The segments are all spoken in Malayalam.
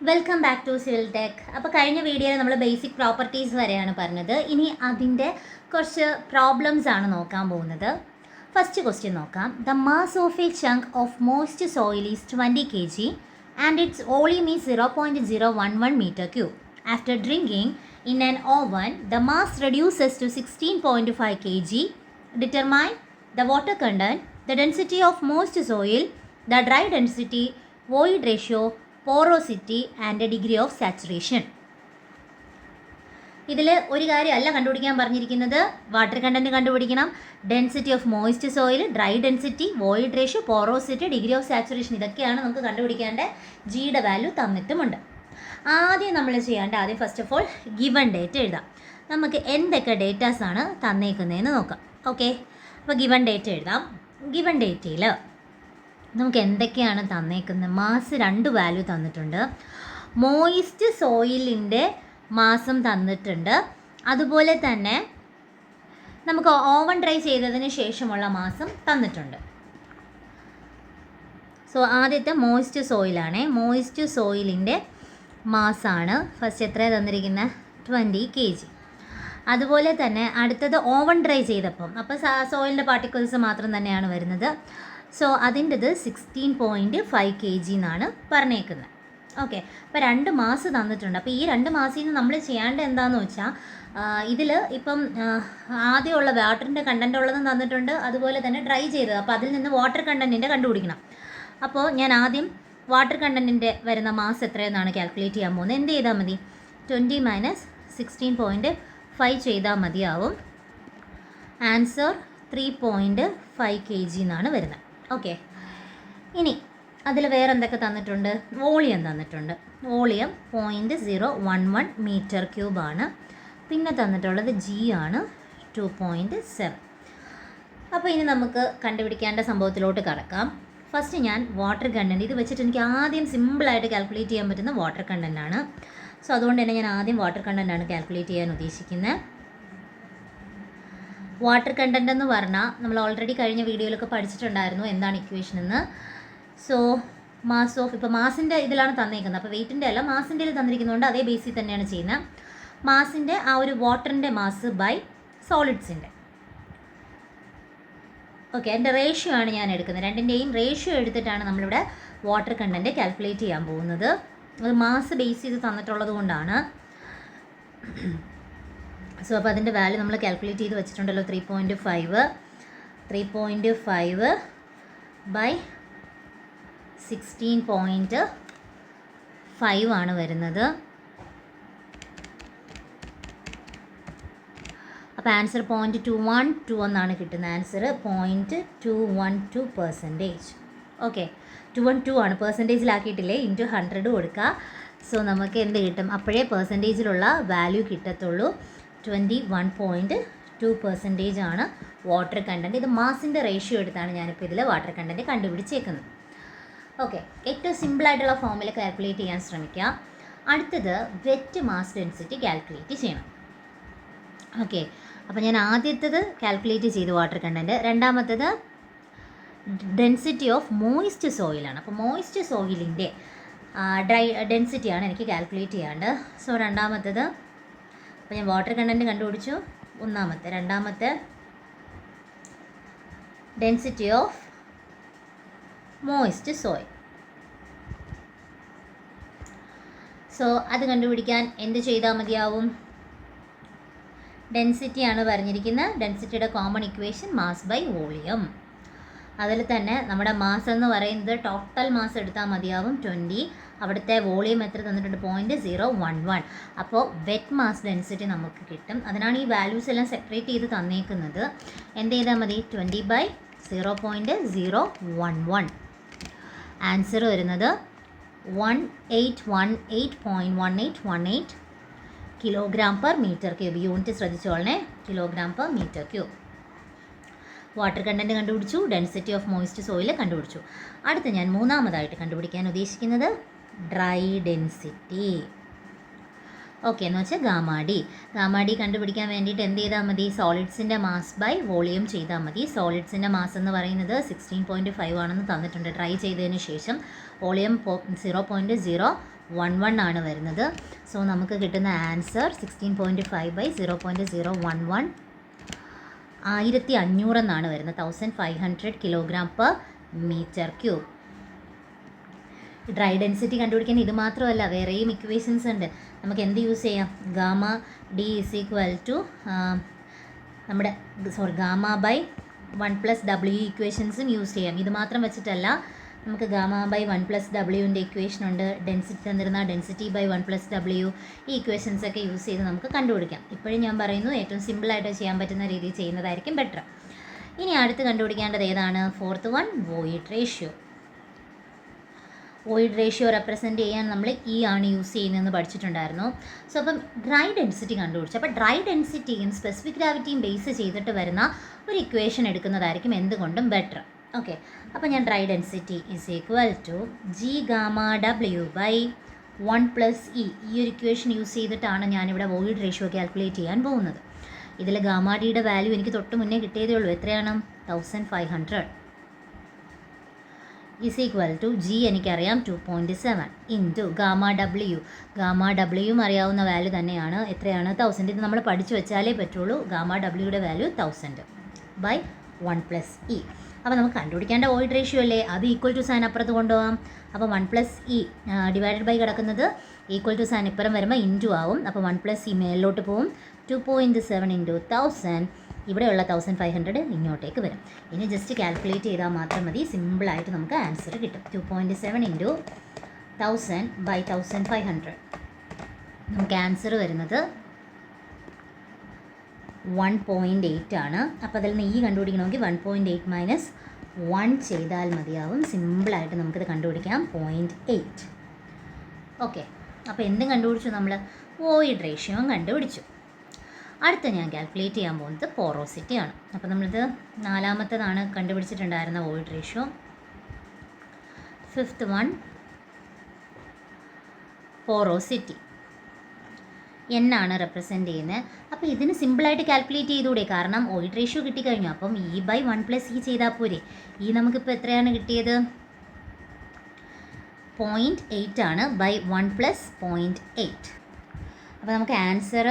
Welcome back to civil tech. അപ്പോൾ കഴിഞ്ഞ വീഡിയോയിൽ നമ്മൾ ബേസിക് പ്രോപ്പർട്ടീസ് വരെയാണ് പറഞ്ഞത്. ഇനി അതിൻ്റെ കുറച്ച് പ്രോബ്ലംസ് ആണ് നോക്കാൻ പോകുന്നത്. ഫസ്റ്റ് ക്വസ്റ്റ്യൻ നോക്കാം. The mass of a chunk of moist soil is 20 kg and its volume is 0.011 meter cube. After drinking in an oven the mass reduces to 16.5 kg. Determine the water content, the density of moist soil, the dry density, void ratio, porosity and degree of saturation. ഇതിൽ ഒരു കാര്യമല്ല കണ്ടുപിടിക്കാൻ പറഞ്ഞിരിക്കുന്നത്, വാട്ടർ കണ്ടൻറ്റ് കണ്ടുപിടിക്കണം, density of moist soil, dry density, void ratio, porosity, degree of saturation. ഇതൊക്കെയാണ് നമുക്ക് കണ്ടുപിടിക്കേണ്ട. ജിയുടെ വാല്യൂ തന്നിട്ടുമുണ്ട്. ആദ്യം നമ്മൾ ആദ്യം first of all given date എഴുതാം. നമുക്ക് എന്തൊക്കെ ഡേറ്റാസാണ് തന്നേക്കുന്നതെന്ന് നോക്കാം. ഓക്കെ, അപ്പോൾ ഗിവൺ ഡേറ്റ് എഴുതാം. ഗിവൺ ഡേറ്റയിൽ നമുക്ക് എന്തൊക്കെയാണ് തന്നേക്കുന്നത്? മാസ് 2 വാല്യൂ തന്നിട്ടുണ്ട്. മോയിസ്റ്റ് സോയിലിൻ്റെ മാസം തന്നിട്ടുണ്ട്. അതുപോലെ തന്നെ നമുക്ക് ഓവൻ ഡ്രൈ ചെയ്തതിന് ശേഷമുള്ള മാസം തന്നിട്ടുണ്ട്. സോ ആദ്യത്തെ മോയിസ്റ്റ് സോയിലാണേ. മോയിസ്റ്റ് സോയിലിൻ്റെ മാസാണ് ഫസ്റ്റ് എത്ര തന്നിരിക്കുന്നത്? 20 kg. അതുപോലെ തന്നെ അടുത്തത് ഓവൻ ഡ്രൈ ചെയ്തപ്പം, അപ്പോൾ സോയിലിൻ്റെ പാർട്ടിക്കിൾസ് മാത്രം തന്നെയാണ് വരുന്നത്. സോ അതിൻ്റെത് 16.5 kg എന്നാണ് പറഞ്ഞേക്കുന്നത്. ഓക്കെ, അപ്പോൾ 2 മാസ് തന്നിട്ടുണ്ട്. അപ്പോൾ ഈ 2 മാസിൽ നിന്ന് നമ്മൾ ചെയ്യേണ്ടത് എന്താണെന്ന് വെച്ചാൽ, ഇതിൽ ഇപ്പം ആദ്യമുള്ള വാട്ടറിൻ്റെ കണ്ടൻ്റ് ഉള്ളതും തന്നിട്ടുണ്ട്, അതുപോലെ തന്നെ ഡ്രൈ ചെയ്തത്. അപ്പോൾ അതിൽ നിന്ന് വാട്ടർ കണ്ടൻറ്റിൻ്റെ കണ്ടുപിടിക്കണം. അപ്പോൾ ഞാൻ ആദ്യം വാട്ടർ കണ്ടൻറ്റിൻ്റെ വരുന്ന മാസ് എത്രയെന്നാണ് കാൽക്കുലേറ്റ് ചെയ്യാൻ പോകുന്നത്. എന്ത് ചെയ്താൽ മതി? 20 - 16.5 ചെയ്താൽ മതിയാവും. ആൻസർ 3.5 kg എന്നാണ് വരുന്നത്. ഓക്കെ, ഇനി അതിൽ വേറെ എന്തൊക്കെ തന്നിട്ടുണ്ട്? വോളിയം തന്നിട്ടുണ്ട്. വോളിയം 0.011 meter cube ആണ്. പിന്നെ തന്നിട്ടുള്ളത് ജി ആണ് 2.7. അപ്പോൾ ഇനി നമുക്ക് കണ്ടുപിടിക്കേണ്ട സംഭവത്തിലോട്ട് കടക്കാം. ഫസ്റ്റ് ഞാൻ വാട്ടർ കണ്ടൻറ്റ്, ഇത് വെച്ചിട്ട് എനിക്ക് ആദ്യം സിമ്പിളായിട്ട് കാൽക്കുലേറ്റ് ചെയ്യാൻ പറ്റുന്ന വാട്ടർ കണ്ടൻറ്റാണ്. സോ അതുകൊണ്ട് തന്നെ ഞാൻ ആദ്യം വാട്ടർ കണ്ടൻറ്റാണ് കാൽക്കുലേറ്റ് ചെയ്യാൻ ഉദ്ദേശിക്കുന്നത്. വാട്ടർ കണ്ടൻ്റ് എന്ന് പറഞ്ഞാൽ നമ്മൾ ഓൾറെഡി കഴിഞ്ഞ വീഡിയോയിലൊക്കെ പഠിച്ചിട്ടുണ്ടായിരുന്നു എന്താണ് ഇക്വേഷൻ എന്ന്. സോ മാസ് ഓഫ്, ഇപ്പോൾ മാസിൻ്റെ ഇതിലാണ് തന്നേക്കുന്നത്, അപ്പോൾ വെയിറ്റിൻ്റെ അല്ല മാസിൻ്റെ ഇതിൽ തന്നിരിക്കുന്നതുകൊണ്ട് അതേ ബേസിൽ തന്നെയാണ് ചെയ്യുന്നത്. മാസിൻ്റെ ആ ഒരു വാട്ടറിൻ്റെ മാസ് ബൈ സോളിഡ്സിൻ്റെ. ഓക്കെ, അതിൻ്റെ റേഷ്യോ ആണ് ഞാൻ എടുക്കുന്നത്. രണ്ടിൻ്റെയും റേഷ്യോ എടുത്തിട്ടാണ് നമ്മളിവിടെ വാട്ടർ കണ്ടൻറ്റ് കാൽക്കുലേറ്റ് ചെയ്യാൻ പോകുന്നത്. അത് മാസ് ബേസ് ചെയ്ത് തന്നിട്ടുള്ളത് കൊണ്ടാണ്. സോ അപ്പോൾ അതിൻ്റെ വാല്യൂ നമ്മൾ കാൽക്കുലേറ്റ് ചെയ്ത് വെച്ചിട്ടുണ്ടല്ലോ. 3.5 ബൈ 16.5 ആണ് വരുന്നത്. അപ്പോൾ ആൻസർ 0.212 എന്നാണ് കിട്ടുന്നത്. ആൻസർ 0.212%. ഓക്കെ, 212 ആണ്, പെർസെൻറ്റേജിലാക്കിയിട്ടില്ലേ, ഇൻറ്റു 100 കൊടുക്കുക. സോ നമുക്ക് എന്ത് കിട്ടും? അപ്പോഴേ പെർസെൻറ്റേജിലുള്ള വാല്യൂ കിട്ടത്തുള്ളൂ. 21.2% ആണ് വാട്ടർ കണ്ടൻറ്റ്. ഇത് മാസിൻ്റെ റേഷ്യോ എടുത്താണ് ഞാനിപ്പോൾ ഇതിൽ വാട്ടർ കണ്ടൻറ്റ് കണ്ടുപിടിച്ചേക്കുന്നത്. ഓക്കെ, ഏറ്റവും സിമ്പിളായിട്ടുള്ള ഫോമിൽ കാൽക്കുലേറ്റ് ചെയ്യാൻ ശ്രമിക്കുക. അടുത്തത് വെറ്റ് മാസ് ഡെൻസിറ്റി കാൽക്കുലേറ്റ് ചെയ്യണം. ഓക്കെ, അപ്പോൾ ഞാൻ ആദ്യത്തേത് കാൽക്കുലേറ്റ് ചെയ്തു വാട്ടർ കണ്ടൻറ്റ്. രണ്ടാമത്തേത് ഡെൻസിറ്റി ഓഫ് മോയിസ്റ്റ് സോയിലാണ്. അപ്പോൾ മോയിസ്റ്റ് സോയിലിൻ്റെ ഡ്രൈ ഡെൻസിറ്റിയാണ് എനിക്ക് കാൽക്കുലേറ്റ് ചെയ്യാണ്ട്. സോ രണ്ടാമത്തേത്, അപ്പോൾ ഞാൻ വാട്ടർ കണ്ടൻറ്റ് കണ്ടുപിടിച്ചു. രണ്ടാമത്തെ density of moist soil. So അത് കണ്ടുപിടിക്കാൻ എന്ത് ചെയ്താൽ മതിയാവും? ഡെൻസിറ്റിയാണ് പറഞ്ഞിരിക്കുന്നത്. ഡെൻസിറ്റിയുടെ common equation mass by volume. അതിൽ തന്നെ നമ്മുടെ മാസ് എന്ന് പറയുന്നത് ടോട്ടൽ മാസ് എടുത്താൽ മതിയാവും 20. അവിടുത്തെ വോളിയം എത്ര തന്നിട്ടുണ്ട്? 0.011. അപ്പോൾ വെറ്റ് മാസ് ഡെൻസിറ്റി നമുക്ക് കിട്ടും. അതിനാണ് ഈ വാല്യൂസ് എല്ലാം സെപ്പറേറ്റ് ചെയ്ത് തന്നേക്കുന്നത്. എന്ത് ചെയ്താൽ മതി? 20/0.011. ആൻസർ വരുന്നത് 1818.1818 kg/m³. യൂണിറ്റ് ശ്രദ്ധിച്ചോളണേ, kg/m³. വാട്ടർ കണ്ടൻറ്റ് കണ്ടുപിടിച്ചു, ഡെൻസിറ്റി ഓഫ് മോയിസ്റ്റ് സോയിൽ കണ്ടുപിടിച്ചു. അടുത്ത് ഞാൻ മൂന്നാമതായിട്ട് കണ്ടുപിടിക്കാൻ ഉദ്ദേശിക്കുന്നത് ഡ്രൈ ഡെൻസിറ്റി. ഓക്കെ, എന്ന് വെച്ചാൽ ഗാമാഡി കണ്ടുപിടിക്കാൻ വേണ്ടിയിട്ട് എന്ത് ചെയ്താൽ മതി? സോളിഡ്സിൻ്റെ മാസ് ബൈ വോളിയം ചെയ്താൽ മതി. സോളിഡ്സിൻ്റെ മാസ് എന്ന് പറയുന്നത് 16.5 ആണെന്ന് തന്നിട്ടുണ്ട്. ഡ്രൈ ചെയ്തതിന് ശേഷം വോളിയം 0.0 0.011 ആണ് വരുന്നത്. സോ നമുക്ക് കിട്ടുന്ന ആൻസർ 16.5/0.011 1500 എന്നാണ് വരുന്നത്. 1500 kg/m³. ഡ്രൈ ഡെൻസിറ്റി കണ്ടുപിടിക്കാൻ ഇത് മാത്രമല്ല, വേറെയും ഇക്വേഷൻസ് ഉണ്ട്. നമുക്ക് എന്ത് യൂസ് ചെയ്യാം? Gamma D is equal to gamma by 1+W ഇക്വേഷൻസും യൂസ് ചെയ്യാം. ഇത് മാത്രം വെച്ചിട്ടല്ല, നമുക്ക് ഗാമ ബൈ 1+Wൻ്റെ ഇക്വേഷൻ ഉണ്ട്. ഡെൻസിറ്റി തന്നിരുന്ന ഡെൻസിറ്റി ബൈ 1+W, ഈ ഇക്വേഷൻസ് ഒക്കെ യൂസ് ചെയ്ത് നമുക്ക് കണ്ടുപിടിക്കാം. ഇപ്പോഴും ഞാൻ പറയുന്നു, ഏറ്റവും സിമ്പിളായിട്ട് ചെയ്യാൻ പറ്റുന്ന രീതിയിൽ ചെയ്യുന്നതായിരിക്കും ബെറ്റർ. ഇനി അടുത്ത് കണ്ടുപിടിക്കേണ്ടത് ഏതാണ്? Fourth one, void ratio. Void ratio represent ചെയ്യാൻ നമ്മൾ ഇ ആണ് യൂസ് ചെയ്യുന്നതെന്ന് പഠിച്ചിട്ടുണ്ടായിരുന്നു. സോ അപ്പം ഡ്രൈ ഡെൻസിറ്റി കണ്ടുപിടിച്ചു. അപ്പോൾ ഡ്രൈ ഡെൻസിറ്റിയും സ്പെസിഫിക് ഗ്രാവിറ്റിയും ബേസ് ചെയ്തിട്ട് വരുന്ന ഒരു ഇക്വേഷൻ എടുക്കുന്നതായിരിക്കും എന്തുകൊണ്ടും ബെറ്റർ. ഓക്കെ, അപ്പോൾ ഞാൻ dry density is equal to G gamma W by 1+E, ഈ ഒരു ഇക്വേഷൻ യൂസ് ചെയ്തിട്ടാണ് ഞാനിവിടെ വോയിഡ് റേഷ്യോ കാൽക്കുലേറ്റ് ചെയ്യാൻ പോകുന്നത്. ഇതിൽ ഗാമ ഡിയുടെ വാല്യൂ എനിക്ക് തൊട്ട് മുന്നേ കിട്ടിയതേ ഉള്ളൂ. എത്രയാണ്? 1500 ഇസ് ഈക്വൽ ടു ജി എനിക്കറിയാം 2.7 ഇൻറ്റു ഗാമ ഡബ്ല്യു. ഗാമ ഡബ്ല്യുവും അറിയാവുന്ന വാല്യൂ തന്നെയാണ്. എത്രയാണ്? 1000. ഇത് നമ്മൾ പഠിച്ചു വെച്ചാലേ പറ്റുള്ളൂ. ഗാമ ഡബ്ല്യുയുടെ വാല്യൂ 1000 ബൈ 1+E. അപ്പോൾ നമുക്ക് കണ്ടുപിടിക്കേണ്ട വോയിഡ് റേഷ്യോ അല്ലേ, അത് ഈക്വൽ ടു സൈൻ അപ്പുറത്ത് കൊണ്ടുപോകാം. അപ്പോൾ 1+E ഡിവൈഡഡ് ബൈ കിടക്കുന്നത് ഈക്വൽ ടു സൈൻ ഇപ്പുറം വരുമ്പോൾ ഇൻറ്റു ആവും. അപ്പോൾ 1+E മേലിലോട്ട് പോവും. 2.7 ഇൻറ്റു 1000, ഇവിടെയുള്ള 1500 ഇങ്ങോട്ടേക്ക് വരും. ഇനി ജസ്റ്റ് കാൽക്കുലേറ്റ് ചെയ്താൽ മാത്രം മതി, സിമ്പിളായിട്ട് നമുക്ക് ആൻസർ കിട്ടും. 2.7 ഇൻറ്റു 1000 ബൈ 1500, നമുക്ക് ആൻസർ വരുന്നത് 1.8 ആണ്. അപ്പോൾ അതിൽ നിന്ന് ഈ കണ്ടുപിടിക്കണമെങ്കിൽ 1.8 മൈനസ് 1 ചെയ്താൽ മതിയാവും. സിമ്പിളായിട്ട് നമുക്കിത് കണ്ടുപിടിക്കാം, 0.8. ഓക്കെ, അപ്പോൾ എന്തും കണ്ടുപിടിച്ചു നമ്മൾ, വോയിഡ് റേഷ്യോയും കണ്ടുപിടിച്ചു. അടുത്ത ഞാൻ കാൽക്കുലേറ്റ് ചെയ്യാൻ പോകുന്നത് പോറോസിറ്റി ആണ്. അപ്പോൾ നമ്മളിത് നാലാമത്തേതാണ് കണ്ടുപിടിച്ചിട്ടുണ്ടായിരുന്ന void ratio. Fifth one, porosity എന്നാണ് റെപ്രസെൻറ്റ് ചെയ്യുന്നത്. അപ്പോൾ ഇതിന് സിമ്പിളായിട്ട് കാൽക്കുലേറ്റ് ചെയ്തുകൂടെ, കാരണം വോയിഡ് റേഷ്യോ കിട്ടിക്കഴിഞ്ഞു. അപ്പം E ബൈ 1+E ചെയ്താൽ പോരെ. ഈ നമുക്കിപ്പോൾ എത്രയാണ് കിട്ടിയത്? 0.8 ആണ് ബൈ 1+0.8. അപ്പോൾ നമുക്ക് ആൻസർ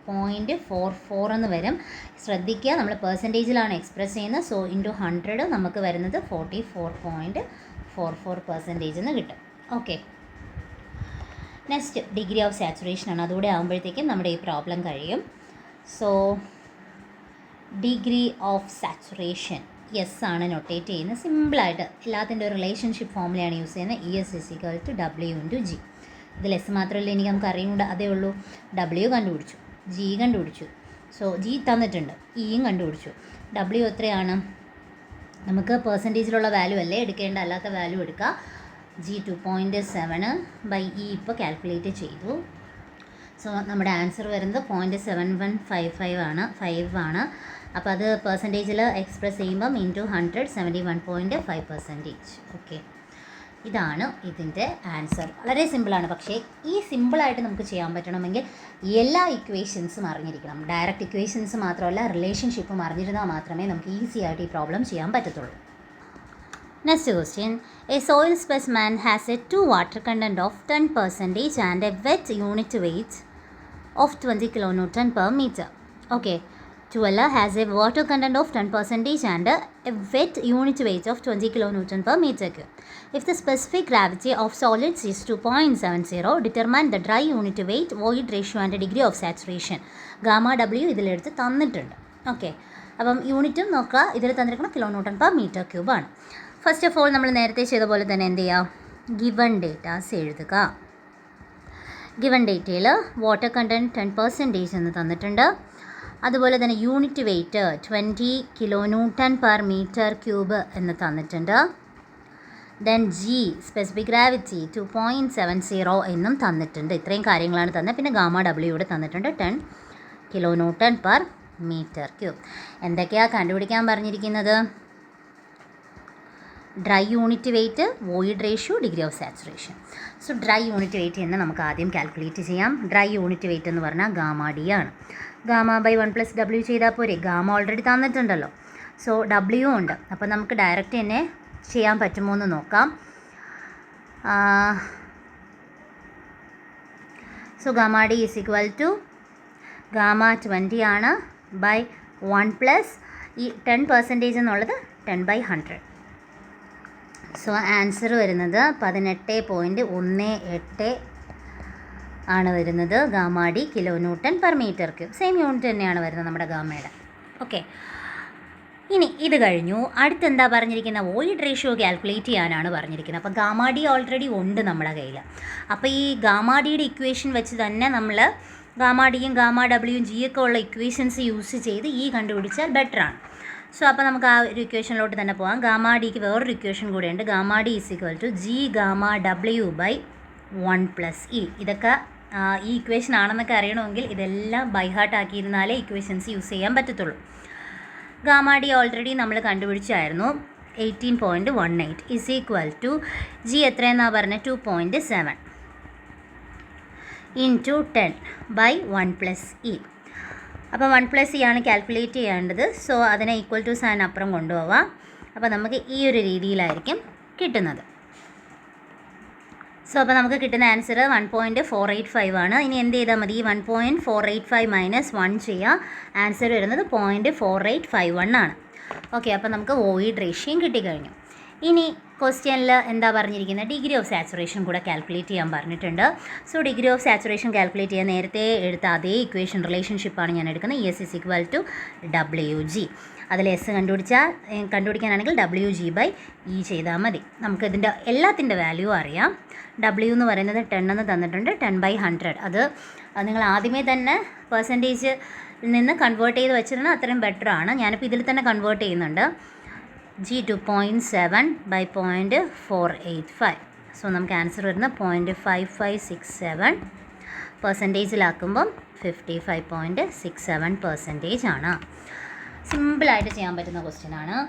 0.44 എന്ന് വരും. ശ്രദ്ധിക്കുക, നമ്മൾ പെർസെൻറ്റേജിലാണ് എക്സ്പ്രസ് ചെയ്യുന്നത്. സോ ഇൻറ്റു 100 നമുക്ക് വരുന്നത് 44.44% എന്ന് കിട്ടും. Okay, next degree of saturation ആണ്. അതുകൂടെ ആകുമ്പോഴത്തേക്കും നമ്മുടെ ഈ പ്രോബ്ലം കഴിയും. So degree of saturation S ആണ് നൊട്ടേറ്റ് ചെയ്യുന്നത്. സിമ്പിളായിട്ട് എല്ലാത്തിൻ്റെ ഒരു റിലേഷൻഷിപ്പ് ഫോമുലയാണ് യൂസ് ചെയ്യുന്നത്. ES = W × G. ഇതിൽ എസ് മാത്രമല്ല നമുക്ക് അറിയുന്നുണ്ട്, അതേ ഉള്ളൂ. W കണ്ടുപിടിച്ചു, G കണ്ടുപിടിച്ചു. സോ G തന്നിട്ടുണ്ട്, ഇയും കണ്ടുപിടിച്ചു. W എത്രയാണ്? നമുക്ക് പെർസെൻറ്റേജിലുള്ള വാല്യൂ അല്ലേ എടുക്കേണ്ട, അല്ലാത്ത വാല്യൂ എടുക്കുക. G 2.7 ബൈ E ഇപ്പോൾ കാൽക്കുലേറ്റ് ചെയ്തു. സോ നമ്മുടെ ആൻസർ വരുന്നത് 0.7155 ആണ്, 5 ആണ്. അപ്പോൾ അത് പെർസെൻറ്റേജിൽ എക്സ്പ്രസ് ചെയ്യുമ്പം ഇൻറ്റു 100 71.5%. ഓക്കെ, ഇതാണ് ഇതിൻ്റെ ആൻസർ. വളരെ സിമ്പിളാണ്. പക്ഷേ ഈ സിമ്പിളായിട്ട് നമുക്ക് ചെയ്യാൻ പറ്റണമെങ്കിൽ എല്ലാ ഇക്വേഷൻസും അറിഞ്ഞിരിക്കണം. ഡയറക്റ്റ് ഇക്വേഷൻസ് മാത്രമല്ല, റിലേഷൻഷിപ്പും അറിഞ്ഞിരുന്നാൽ മാത്രമേ നമുക്ക് ഈസി ആയിട്ട് ഈ പ്രോബ്ലം ചെയ്യാൻ പറ്റത്തുള്ളൂ. Next question. A soil specimen has a 2 water content of 10% and a wet unit weight of 20 kilonewton per meter. Okay. 12 has a water content of 10% and a wet unit weight of 20 kilonewton per meter cube. If the specific gravity of solids is 2.70, determine the dry unit weight, void ratio and degree of saturation. Gamma W ഇതിലെടുത്ത് തന്നിട്ടുണ്ട്. ഓക്കെ, അപ്പം യൂണിറ്റും നോക്കുക. ഇതിൽ തന്നിരിക്കണം kilonewton per meter cube ആണ്. ഫസ്റ്റ് ഓഫ് ഓൾ നമ്മൾ നേരത്തെ ചെയ്ത പോലെ തന്നെ എന്ത് ചെയ്യുക? ഗിവൺ ഡേറ്റാസ് എഴുതുക. ഗിവൺ ഡേറ്റയിൽ വാട്ടർ കണ്ടൻറ്റ് 10% എന്ന് തന്നിട്ടുണ്ട്. അതുപോലെ തന്നെ unit weight 20 kilonewton per meter cube എന്ന് തന്നിട്ടുണ്ട്. ദെൻ G സ്പെസിഫിക് ഗ്രാവിറ്റി 2.70 എന്നും തന്നിട്ടുണ്ട്. ഇത്രയും കാര്യങ്ങളാണ് തന്നത്. പിന്നെ ഗാമ W ഇവിടെ തന്നിട്ടുണ്ട് 10 kilonewton per meter cube. എന്തൊക്കെയാണ് കണ്ടുപിടിക്കാൻ പറഞ്ഞിരിക്കുന്നത്? Dry unit weight, void ratio, degree of saturation. So dry unit weight എന്ന് നമുക്ക് ആദ്യം കാൽക്കുലേറ്റ് ചെയ്യാം. ഡ്രൈ യൂണിറ്റ് വെയ്റ്റ് എന്ന് പറഞ്ഞാൽ ഗാമ ഡി ആണ്. ഗാമ ബൈ 1+W ചെയ്താൽ പോരെ. ഗാമ ഓൾറെഡി തന്നിട്ടുണ്ടല്ലോ. സോ W ഉണ്ട്. അപ്പോൾ നമുക്ക് ഡയറക്റ്റ് തന്നെ ചെയ്യാൻ പറ്റുമോ എന്ന് നോക്കാം. So gamma D is equal to gamma 20 ആണ് ബൈ 1 പ്ലസ് ഈ 10% എന്നുള്ളത് 10/100. സോ ആൻസർ വരുന്നത് 18.18 ആണ് വരുന്നത് gamma D kilo newton per metre cube. Same unit തന്നെയാണ് വരുന്നത് നമ്മുടെ ഗാമയുടെ. ഓക്കെ, ഇനി ഇത് കഴിഞ്ഞു. അടുത്ത് എന്താ പറഞ്ഞിരിക്കുന്നത്? വോയിഡ് റേഷ്യോ കാൽക്കുലേറ്റ് ചെയ്യാനാണ് പറഞ്ഞിരിക്കുന്നത്. അപ്പോൾ ഗാമ ഡി ഓൾറെഡി ഉണ്ട് നമ്മുടെ കയ്യിൽ. അപ്പോൾ ഈ ഗാമ ഡിയുടെ ഇക്വേഷൻ വെച്ച് തന്നെ നമ്മൾ ഗാമ ഡിയും ഗാമ ഡബ്ല്യൂയും ജി ഒക്കെ ഉള്ള ഇക്വേഷൻസ് യൂസ് ചെയ്ത് ഈ കണ്ടുപിടിച്ചാൽ ബെറ്ററാണ്. സോ അപ്പോൾ നമുക്ക് ആ ഒരു ഇക്വേഷനിലോട്ട് തന്നെ പോകാം. ഗാമ ഡിക്ക് വേറൊരു ഇക്വേഷൻ കൂടെയുണ്ട്. Gamma D is equal to G gamma W by 1 plus E. ഇതൊക്കെ ഈ ഇക്വേഷൻ ആണെന്നൊക്കെ അറിയണമെങ്കിൽ ഇതെല്ലാം ബൈ ഹാർട്ട് ആക്കിയിരുന്നാലേ ഇക്വേഷൻസ് യൂസ് ചെയ്യാൻ പറ്റത്തുള്ളൂ. ഗാമ ഡി ഓൾറെഡി നമ്മൾ കണ്ടുപിടിച്ചായിരുന്നു. 18.18 ഈസ് ഈക്വൽ ടു ജി എത്രയെന്നാണ് പറഞ്ഞത്? 2.7 ഇൻറ്റു 10 ബൈ 1 പ്ലസ് ഇ. അപ്പോൾ 1 പ്ലസ് ഇ ആണ് കാൽക്കുലേറ്റ് ചെയ്യേണ്ടത്. സോ അതിനെ ഈക്വൽ ടു സൈൻ അപ്പുറം കൊണ്ടുപോവാം. അപ്പോൾ നമുക്ക് ഈ ഒരു രീതിയിലായിരിക്കും കിട്ടുന്നത്. സോ അപ്പോൾ നമുക്ക് കിട്ടുന്ന ആൻസർ 1.485 ആണ്. ഇനി എന്ത് ചെയ്താൽ മതി? 1.485 മൈനസ് 1 ചെയ്യുക. ആൻസർ വരുന്നത് 0.4851 ആണ്. ഓക്കെ, അപ്പോൾ നമുക്ക് വോയിഡ് റേഷ്യോയും കിട്ടിക്കഴിഞ്ഞു. ഇനി ക്വസ്റ്റ്യനിൽ എന്താ പറഞ്ഞിരിക്കുന്നത്? ഡിഗ്രി ഓഫ് സാച്ചുറേഷൻ കൂടെ കാൽക്കുലേറ്റ് ചെയ്യാൻ പറഞ്ഞിട്ടുണ്ട്. So degree of saturation calculate ചെയ്യാൻ നേരത്തെ എടുത്ത അതേ ഇക്വേഷൻ റിലേഷൻഷിപ്പാണ് ഞാൻ എടുക്കുന്നത്. S is equal to WG. അതിൽ എസ് കണ്ടുപിടിക്കാനാണെങ്കിൽ WG ബൈ ഇ ചെയ്താൽ മതി. നമുക്ക് ഇതിൻ്റെ എല്ലാത്തിൻ്റെ വാല്യൂ അറിയാം. W എന്ന് പറയുന്നത് 10 എന്ന് തന്നിട്ടുണ്ട്. 10/100. അത് നിങ്ങൾ ആദ്യമേ തന്നെ പെർസെൻറ്റേജ് നിന്ന് കൺവേർട്ട് ചെയ്ത് വെച്ചിരുന്നാൽ അത്രയും ബെറ്ററാണ്. ഞാനിപ്പോൾ ഇതിൽ തന്നെ കൺവേർട്ട് ചെയ്യുന്നുണ്ട്. G 2.7 by 0.485. സോ നമുക്ക് ആൻസർ വരുന്നത് 0.5567. പെർസെൻറ്റേജിലാക്കുമ്പം 55.67% ആണ്. സിമ്പിളായിട്ട് ചെയ്യാൻ പറ്റുന്ന ക്വസ്റ്റ്യൻ ആണ്.